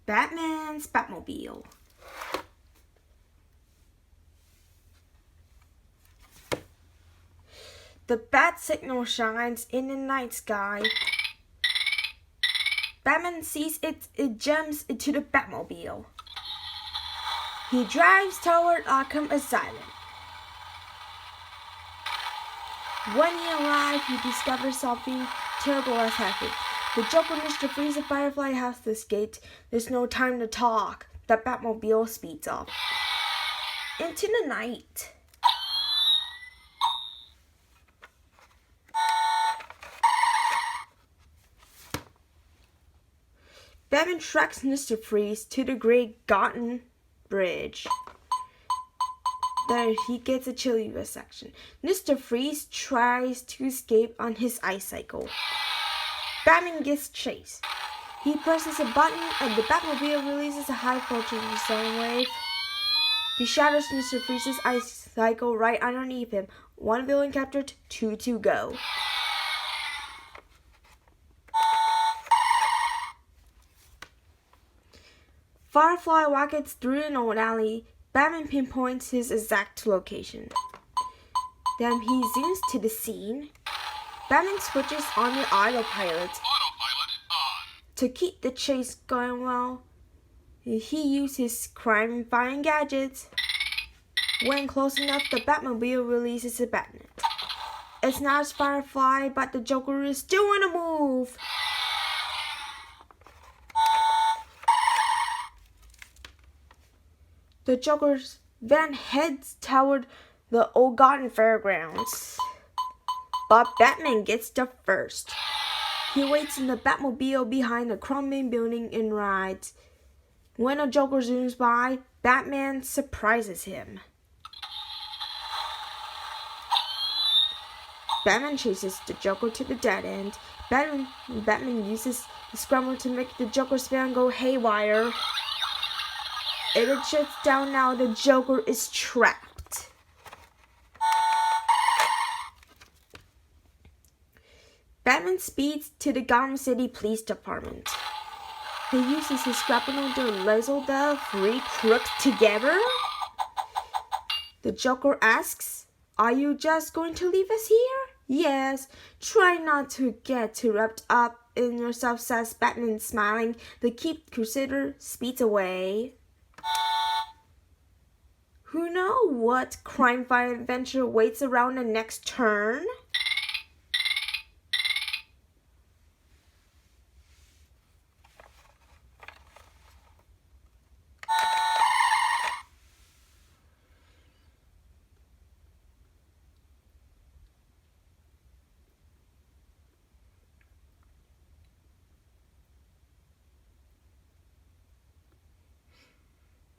Batman's Batmobile. The bat signal shines in the night sky. Batman sees it jumps into the Batmobile. He drives toward Arkham Asylum. When he arrives, he discovers something terrible has happened. The Joker and Mr. Freeze and Firefly have escaped. There's no time to talk. The Batmobile speeds up. Into the night. Batman tracks Mr. Freeze to the Great Garden Bridge. There he gets a chilly section. Mr. Freeze tries to escape on his ice cycle. Batman gets chased. He presses a button and the Batmobile releases a high-voltage sound wave. He shatters Mr. Freeze's ice cycle right underneath him. 1 villain captured, 2 to go. Firefly rockets through an old alley. Batman pinpoints his exact location. Then he zooms to the scene. Batman switches on the autopilot. To keep the chase going well, he uses his crime-fighting gadgets. When close enough, the Batmobile releases a Batnet. It's not Firefly, but the Joker is still on the move. The Joker then heads toward the Old Garden Fairgrounds. But Batman gets there first. He waits in the Batmobile behind a crumbling building and rides. When a Joker zooms by, Batman surprises him. Batman chases the Joker to the dead end. Batman uses the scramble to make the Joker's van go haywire. It shuts down now. The Joker is trapped. Batman speeds to the Gotham City Police Department. He uses his grapple to lasso the 3 crooks together. The Joker asks, "Are you just going to leave us here?" "Yes. Try not to get too wrapped up in yourself," says Batman, smiling. The Caped Crusader speeds away. Who knows what crime-fighting adventure waits around the next turn?